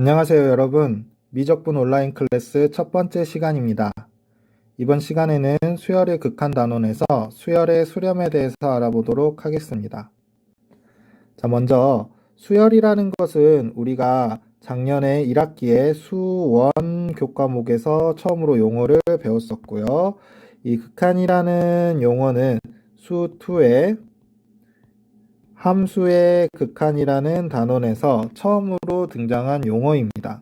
안녕하세요, 여러분. 미적분 온라인 클래스 첫 번째 시간입니다. 이번 시간에는 수열의 극한 단원에서 수열의 수렴에 대해서 알아보도록 하겠습니다. 자, 먼저 수열이라는 것은 우리가 작년에 1학기에 수원 교과목에서 처음으로 용어를 배웠었고요. 이 극한이라는 용어는 수2의 함수의 극한이라는 단원에서 처음으로 등장한 용어입니다.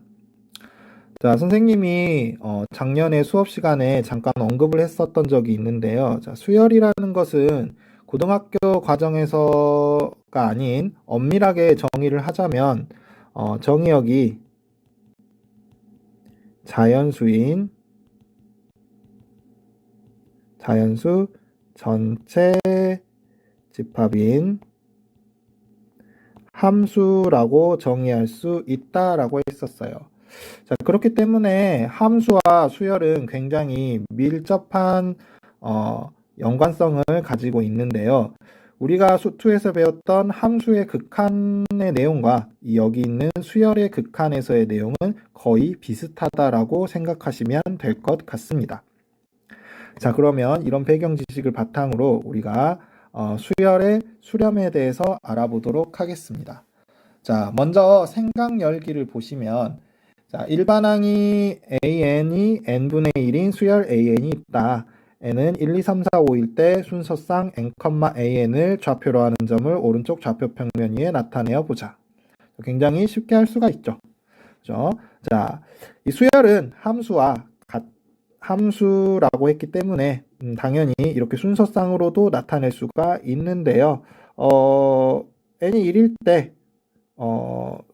자, 선생님이 작년에 수업 시간에 잠깐 언급을 했었던 적이 있는데요. 자, 수열이라는 것은 고등학교 과정에서가 아닌 엄밀하게 정의를 하자면 정의역이 자연수인 자연수 전체 집합인 함수라고 정의할 수 있다라고 했었어요. 자, 그렇기 때문에 함수와 수열은 굉장히 밀접한 연관성을 가지고 있는데요. 우리가 수2에서 배웠던 함수의 극한의 내용과 여기 있는 수열의 극한에서의 내용은 거의 비슷하다라고 생각하시면 될 것 같습니다. 자, 그러면 이런 배경 지식을 바탕으로 우리가 수열의 수렴에 대해서 알아보도록 하겠습니다. 자, 먼저 생각열기를 보시면 자, 일반항이 an이 n분의 1인 수열 an이 있다. n은 1, 2, 3, 4, 5일 때 순서상 n, an을 좌표로 하는 점을 오른쪽 좌표 평면 위에 나타내어 보자. 굉장히 쉽게 할 수가 있죠. 그렇죠? 자, 이 수열은 함수라고 했기 때문에 당연히 이렇게 순서상으로도 나타낼 수가 있는데요. n이 1일 때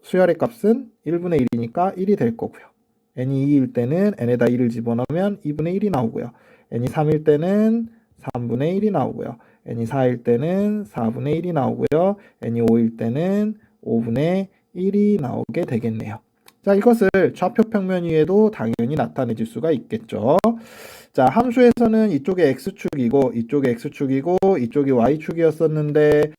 수열의 값은 1분의 1이니까 1이 될 거고요. n이 2일 때는 n에다 1을 집어넣으면 2분의 1이 나오고요. n이 3일 때는 3분의 1이 나오고요. n이 4일 때는 4분의 1이 나오고요. n이 5일 때는 5분의 1이 나오게 되겠네요. 자, 이것을 좌표 평면 위에도 당연히 나타내 줄 수가 있겠죠. 자, 함수에서는 이쪽이 x축이고 이쪽이 x축이고 이쪽이 y축이었었는데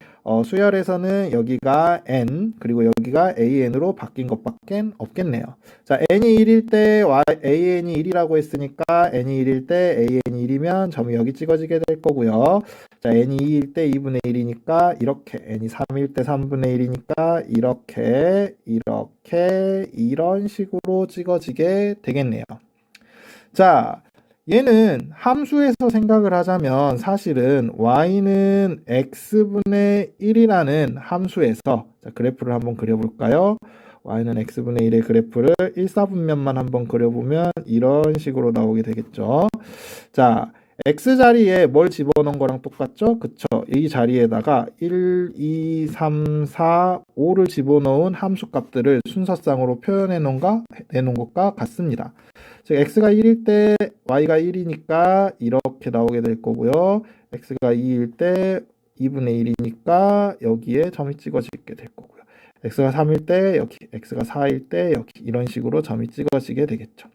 수열에서는 여기가 n 그리고 여기가 an으로 바뀐 것밖에 없겠네요. 자, n이 1일 때 an이 1이라고 했으니까 n이 1일 때 an이 1이면 점이 여기 찍어지게 될 거고요. 자, n이 2일 때 2분의 1이니까 이렇게, n이 3일 때 3분의 1이니까 이렇게 이런 식으로 찍어지게 되겠네요. 자, 얘는 함수에서 생각을 하자면 사실은 y는 x분의 1이라는 함수에서 자, 그래프를 한번 그려볼까요? y는 x분의 1의 그래프를 1사분면만 한번 그려보면 이런 식으로 나오게 되겠죠. 자, x자리에 뭘 집어넣은 거랑 똑같죠? 그쵸? 이 자리에다가 1, 2, 3, 4, 5를 집어넣은 함수값들을 순서상으로 표현해 놓은 것과 같습니다. 즉 x가 1일 때 y가 1이니까 이렇게 나오게 될 거고요. x가 2일 때 2분의 1이니까 여기에 점이 찍어지게 될 거고요. x가 3일 때 여기, x가 4일 때 여기 이런 식으로 점이 찍어지게 되겠죠.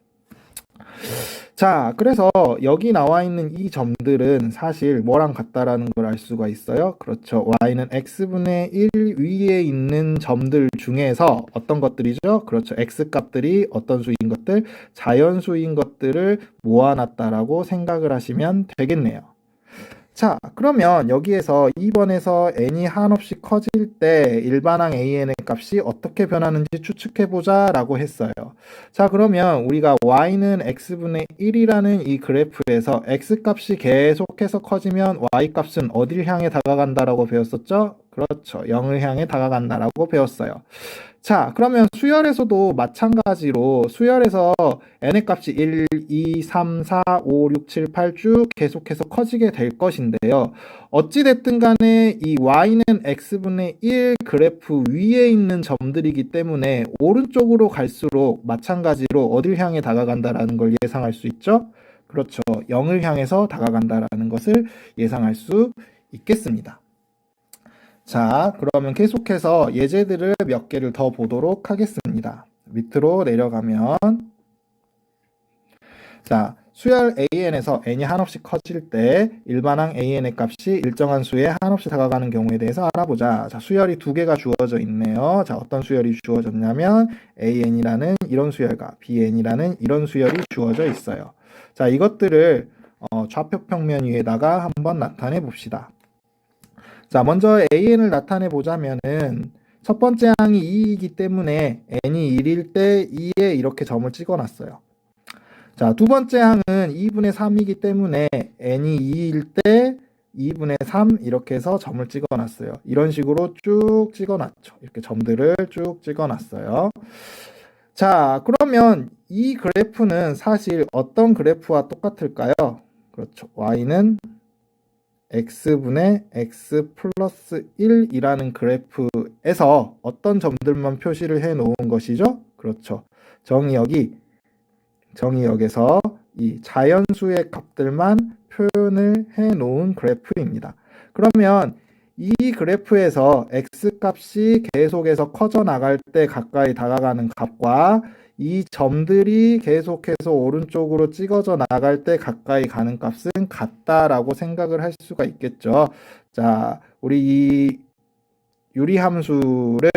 자, 그래서 여기 나와 있는 이 점들은 사실 뭐랑 같다라는 걸 알 수가 있어요. 그렇죠. y는 x분의 1 위에 있는 점들 중에서 어떤 것들이죠? 그렇죠. x값들이 어떤 수인 것들? 자연수인 것들을 모아놨다라고 생각을 하시면 되겠네요. 자, 그러면 여기에서 2번에서 n이 한없이 커질 때 일반항 an의 값이 어떻게 변하는지 추측해보자 라고 했어요. 자, 그러면 우리가 y는 x분의 1이라는 이 그래프에서 x값이 계속해서 커지면 y값은 어딜 향해 다가간다라고 배웠었죠? 그렇죠. 0을 향해 다가간다라고 배웠어요. 자, 그러면 수열에서도 마찬가지로 수열에서 n의 값이 1, 2, 3, 4, 5, 6, 7, 8 쭉 계속해서 커지게 될 것인데요. 어찌됐든 간에 이 y는 x분의 1 그래프 위에 있는 점들이기 때문에 오른쪽으로 갈수록 마찬가지로 어딜 향해 다가간다라는 걸 예상할 수 있죠? 그렇죠. 0을 향해서 다가간다라는 것을 예상할 수 있겠습니다. 자, 그러면 계속해서 예제들을 몇 개를 더 보도록 하겠습니다. 밑으로 내려가면 자, 수열 AN에서 n이 한없이 커질 때 일반항 AN의 값이 일정한 수에 한없이 다가가는 경우에 대해서 알아보자. 자, 수열이 두 개가 주어져 있네요. 자, 어떤 수열이 주어졌냐면 AN이라는 이런 수열과 BN이라는 이런 수열이 주어져 있어요. 자, 이것들을 좌표 평면 위에다가 한번 나타내 봅시다. 자, 먼저 AN을 나타내 보자면은 첫 번째 항이 2이기 때문에 n이 1일 때 2에 이렇게 점을 찍어 놨어요. 자, 두 번째 항은 2분의 3이기 때문에 n이 2일 때 2분의 3 이렇게 해서 점을 찍어 놨어요. 이런 식으로 쭉 찍어 놨죠. 이렇게 점들을 쭉 찍어 놨어요. 자, 그러면 이 그래프는 사실 어떤 그래프와 똑같을까요? 그렇죠. y는 x분의 x 플러스 1이라는 그래프에서 어떤 점들만 표시를 해 놓은 것이죠? 그렇죠. 정의역에서 이 자연수의 값들만 표현을 해 놓은 그래프입니다. 그러면 이 그래프에서 x값이 계속해서 커져 나갈 때 가까이 다가가는 값과 이 점들이 계속해서 오른쪽으로 찍어져 나갈 때 가까이 가는 값은 같다라고 생각을 할 수가 있겠죠. 자, 우리 이 유리함수를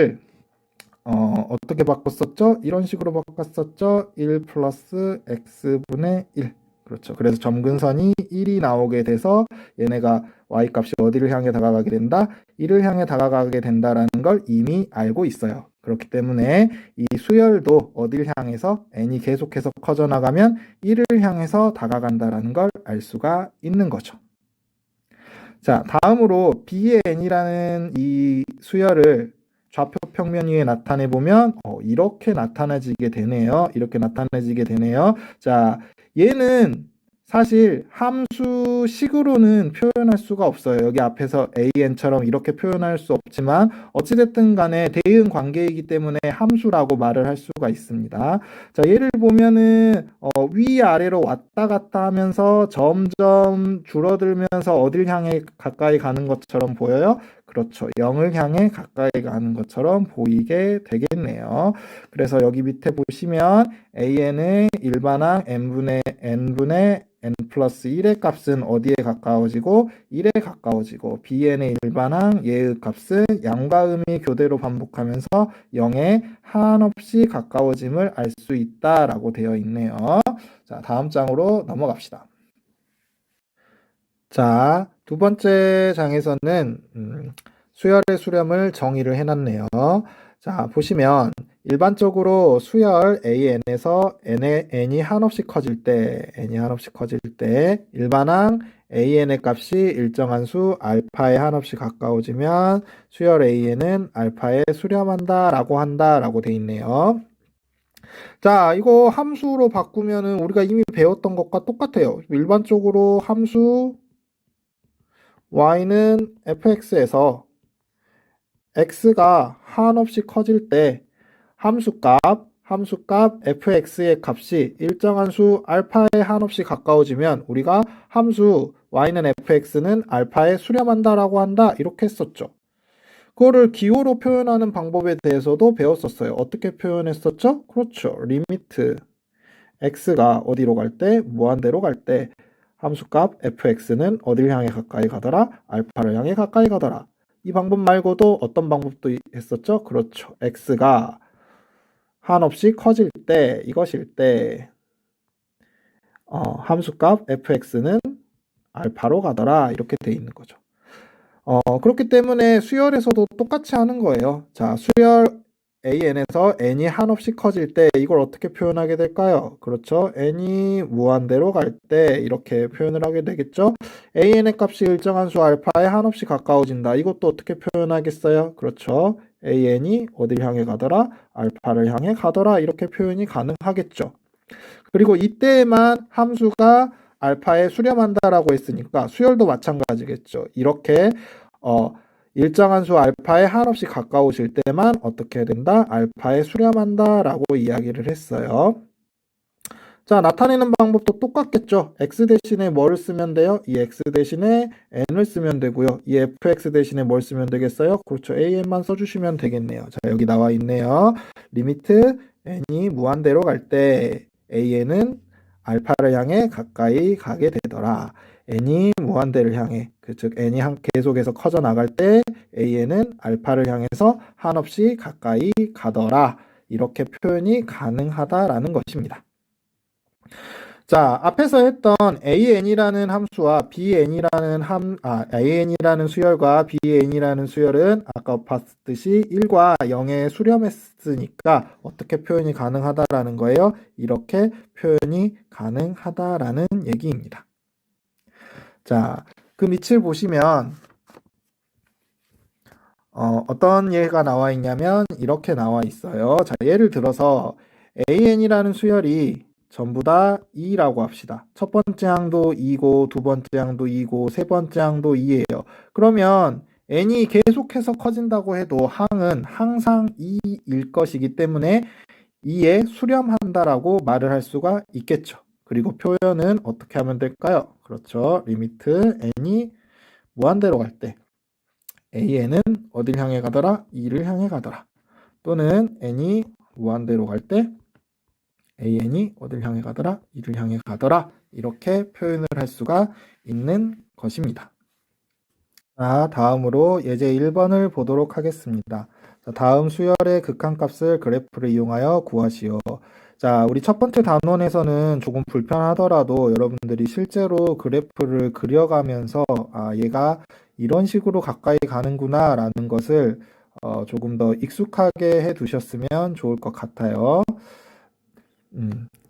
어떻게 바꿨었죠? 이런 식으로 바꿨었죠? 1 플러스 x분의 1. 그렇죠. 그래서 점근선이 1이 나오게 돼서 얘네가 y값이 어디를 향해 다가가게 된다? 1을 향해 다가가게 된다라는 걸 이미 알고 있어요. 그렇기 때문에 이 수열도 어딜 향해서 n이 계속해서 커져 나가면 1을 향해서 다가간다라는 걸 알 수가 있는 거죠. 자, 다음으로 b의 n이라는 이 수열을 좌표 평면 위에 나타내 보면 이렇게 나타나지게 되네요. 이렇게 나타나지게 되네요. 자, 얘는 사실 함수식으로는 표현할 수가 없어요. 여기 앞에서 AN처럼 이렇게 표현할 수 없지만 어찌됐든 간에 대응 관계이기 때문에 함수라고 말을 할 수가 있습니다. 자, 얘를 보면은 위아래로 왔다 갔다 하면서 점점 줄어들면서 어딜 향해 가까이 가는 것처럼 보여요? 그렇죠. 0을 향해 가까이 가는 것처럼 보이게 되겠네요. 그래서 여기 밑에 보시면 AN의 일반항 n분의 n 플러스 1의 값은 어디에 가까워지고 1에 가까워지고 BN의 일반항 얘의 값은 양과 음이 교대로 반복하면서 0에 한없이 가까워짐을 알 수 있다라고 되어 있네요. 자, 다음 장으로 넘어갑시다. 자, 두 번째 장에서는 수열의 수렴을 정의를 해놨네요. 자, 보시면 일반적으로 수열 AN에서 n이 한없이 커질 때 일반항 AN의 값이 일정한 수 알파에 한없이 가까워지면 수열 AN은 알파에 수렴한다라고 한다라고 돼 있네요. 자, 이거 함수로 바꾸면은 우리가 이미 배웠던 것과 똑같아요. 일반적으로 함수 y는 fx에서 x가 한없이 커질 때 함수값 fx의 값이 일정한 수 알파에 한없이 가까워지면 우리가 함수 y는 fx는 알파에 수렴한다라고 한다 이렇게 했었죠. 그거를 기호로 표현하는 방법에 대해서도 배웠었어요. 어떻게 표현했었죠? 그렇죠. 리미트 x가 어디로 갈 때? 무한대로 갈 때 함수값 fx는 어딜 향해 가까이 가더라? 알파를 향해 가까이 가더라. 이 방법 말고도 어떤 방법도 했었죠? 그렇죠. x가 한없이 커질 때, 이것일 때 함수값 fx는 알파로 가더라. 이렇게 돼 있는 거죠. 그렇기 때문에 수열에서도 똑같이 하는 거예요. 자, 수열 AN에서 n이 한없이 커질 때 이걸 어떻게 표현하게 될까요? 그렇죠. n이 무한대로 갈 때 이렇게 표현을 하게 되겠죠. AN의 값이 일정한 수 알파에 한없이 가까워진다. 이것도 어떻게 표현하겠어요? 그렇죠. AN이 어딜 향해 가더라? 알파를 향해 가더라. 이렇게 표현이 가능하겠죠. 그리고 이때에만 함수가 알파에 수렴한다라고 했으니까 수열도 마찬가지겠죠. 이렇게 일정한 수 알파에 한없이 가까우실 때만 어떻게 해야 된다? 알파에 수렴한다라고 이야기를 했어요. 자, 나타내는 방법도 똑같겠죠. x 대신에 뭐를 쓰면 돼요? 이 x 대신에 n을 쓰면 되고요. 이 fx 대신에 뭘 쓰면 되겠어요? 그렇죠. an만 써주시면 되겠네요. 자, 여기 나와 있네요. 리미트 n이 무한대로 갈 때 an은 알파를 향해 가까이 가게 되더라. n이 무한대를 향해, 즉 n이 계속해서 커져 나갈 때 an은 알파를 향해서 한없이 가까이 가더라. 이렇게 표현이 가능하다라는 것입니다. 자, 앞에서 했던 an이라는 함수와 an이라는 수열과 ban이라는 수열은 아까 봤듯이 1과 0에 수렴했으니까 어떻게 표현이 가능하다라는 거예요. 이렇게 표현이 가능하다라는 얘기입니다. 자, 그 밑을 보시면 어떤 예가 나와 있냐면 이렇게 나와 있어요. 자, 예를 들어서 an이라는 수열이 전부 다 2라고 합시다. 첫 번째 항도 2고 두 번째 항도 2고 세 번째 항도 2예요. 그러면 n이 계속해서 커진다고 해도 항은 항상 2일 것이기 때문에 2에 수렴한다라고 말을 할 수가 있겠죠. 그리고 표현은 어떻게 하면 될까요? 그렇죠. 리미트 n이 무한대로 갈 때 an은 어딜 향해 가더라? 2를 향해 가더라. 또는 n이 무한대로 갈 때 an이 어딜 향해 가더라? 2를 향해 가더라. 이렇게 표현을 할 수가 있는 것입니다. 자, 다음으로 예제 1번을 보도록 하겠습니다. 자, 다음 수열의 극한값을 그래프를 이용하여 구하시오. 자, 우리 첫 번째 단원에서는 조금 불편하더라도 여러분들이 실제로 그래프를 그려가면서 얘가 이런 식으로 가까이 가는구나 라는 것을 조금 더 익숙하게 해 두셨으면 좋을 것 같아요.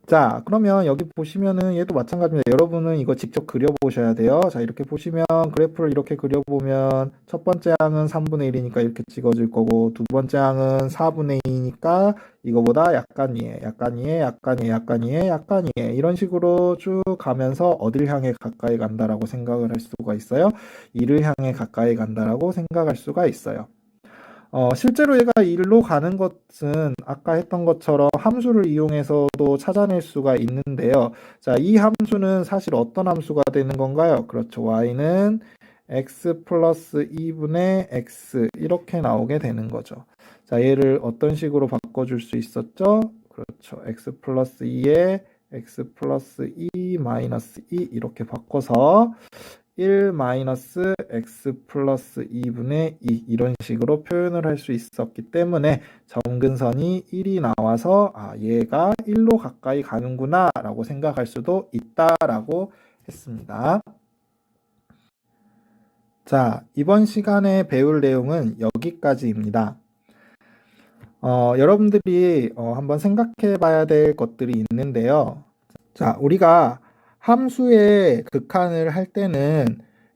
자, 그러면 여기 보시면은 얘도 마찬가지입니다. 여러분은 이거 직접 그려보셔야 돼요. 자, 이렇게 보시면 그래프를 이렇게 그려보면 첫 번째 항은 3분의 1이니까 이렇게 찍어줄 거고 두 번째 항은 4분의 2니까 이거보다 약간 이해, 약간 이해, 약간 이해, 약간 이해, 약간 이해 이런 식으로 쭉 가면서 어딜 향해 가까이 간다라고 생각을 할 수가 있어요. 2를 향해 가까이 간다라고 생각할 수가 있어요. 실제로 얘가 1로 가는 것은 아까 했던 것처럼 함수를 이용해서도 찾아낼 수가 있는데요. 자, 이 함수는 사실 어떤 함수가 되는 건가요? 그렇죠. y는 x 플러스 2분의 x 이렇게 나오게 되는 거죠. 자, 얘를 어떤 식으로 바꿔줄 수 있었죠? 그렇죠. x 플러스 2에 x 플러스 2 마이너스 2 이렇게 바꿔서 1 마이너스 x 플러스 2분의 2 이런 식으로 표현을 할 수 있었기 때문에 점근선이 1이 나와서 얘가 1로 가까이 가는구나 라고 생각할 수도 있다라고 했습니다. 자, 이번 시간에 배울 내용은 여기까지입니다. 여러분들이 한번 생각해 봐야 될 것들이 있는데요. 자, 우리가 함수의 극한을 할 때는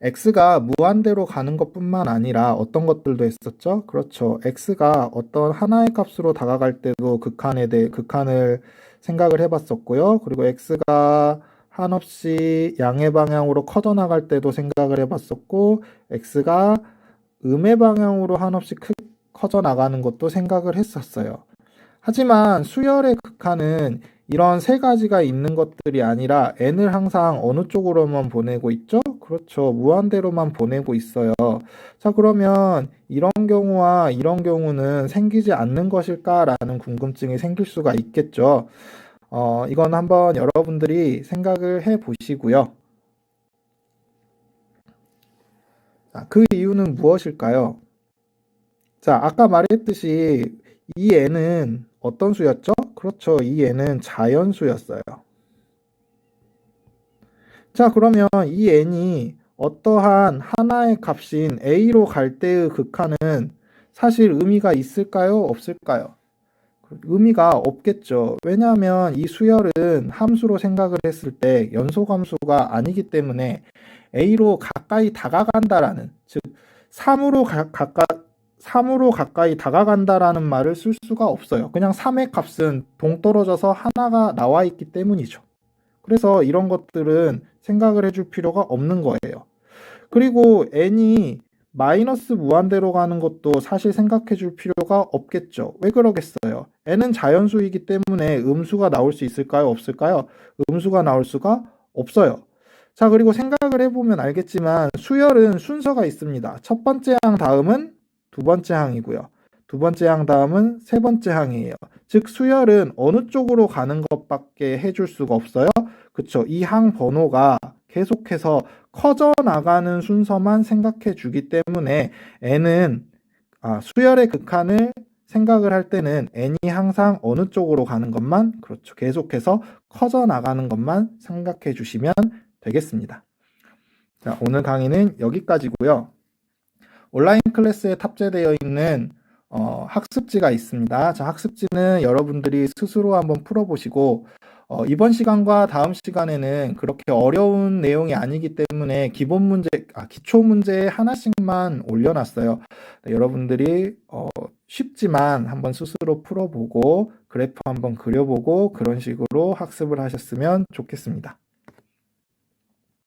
x가 무한대로 가는 것뿐만 아니라 어떤 것들도 했었죠? 그렇죠. x가 어떤 하나의 값으로 다가갈 때도 극한을 생각을 해봤었고요. 그리고 x가 한없이 양의 방향으로 커져 나갈 때도 생각을 해봤었고, x가 음의 방향으로 한없이 커져 나가는 것도 생각을 했었어요. 하지만 수열의 극한은 이런 세 가지가 있는 것들이 아니라 n을 항상 어느 쪽으로만 보내고 있죠? 그렇죠. 무한대로만 보내고 있어요. 자, 그러면 이런 경우와 이런 경우는 생기지 않는 것일까라는 궁금증이 생길 수가 있겠죠. 이건 한번 여러분들이 생각을 해 보시고요. 자, 그 이유는 무엇일까요? 자, 아까 말했듯이 이 n은 어떤 수였죠? 그렇죠. 이 n은 자연수였어요. 자, 그러면 이 n이 어떠한 하나의 값인 a로 갈 때의 극한은 사실 의미가 있을까요? 없을까요? 의미가 없겠죠. 왜냐하면 이 수열은 함수로 생각을 했을 때 연소함수가 아니기 때문에 a로 가까이 다가간다라는, 즉 3으로 가까이 다가간다라는 말을 쓸 수가 없어요. 그냥 3의 값은 동떨어져서 하나가 나와 있기 때문이죠. 그래서 이런 것들은 생각을 해줄 필요가 없는 거예요. 그리고 n이 마이너스 무한대로 가는 것도 사실 생각해 줄 필요가 없겠죠. 왜 그러겠어요? n은 자연수이기 때문에 음수가 나올 수 있을까요? 없을까요? 음수가 나올 수가 없어요. 자, 그리고 생각을 해보면 알겠지만 수열은 순서가 있습니다. 첫 번째 항 다음은 두 번째 항이고요. 두 번째 항 다음은 세 번째 항이에요. 즉 수열은 어느 쪽으로 가는 것밖에 해줄 수가 없어요. 그쵸. 이 항 번호가 계속해서 커져 나가는 순서만 생각해 주기 때문에 n은 수열의 극한을 생각을 할 때는 n이 항상 어느 쪽으로 가는 것만, 그렇죠. 계속해서 커져 나가는 것만 생각해 주시면 되겠습니다. 자, 오늘 강의는 여기까지고요. 온라인 클래스에 탑재되어 있는 학습지가 있습니다. 자, 학습지는 여러분들이 스스로 한번 풀어보시고 이번 시간과 다음 시간에는 그렇게 어려운 내용이 아니기 때문에 기초 문제 하나씩만 올려놨어요. 네, 여러분들이 쉽지만 한번 스스로 풀어보고 그래프 한번 그려보고 그런 식으로 학습을 하셨으면 좋겠습니다.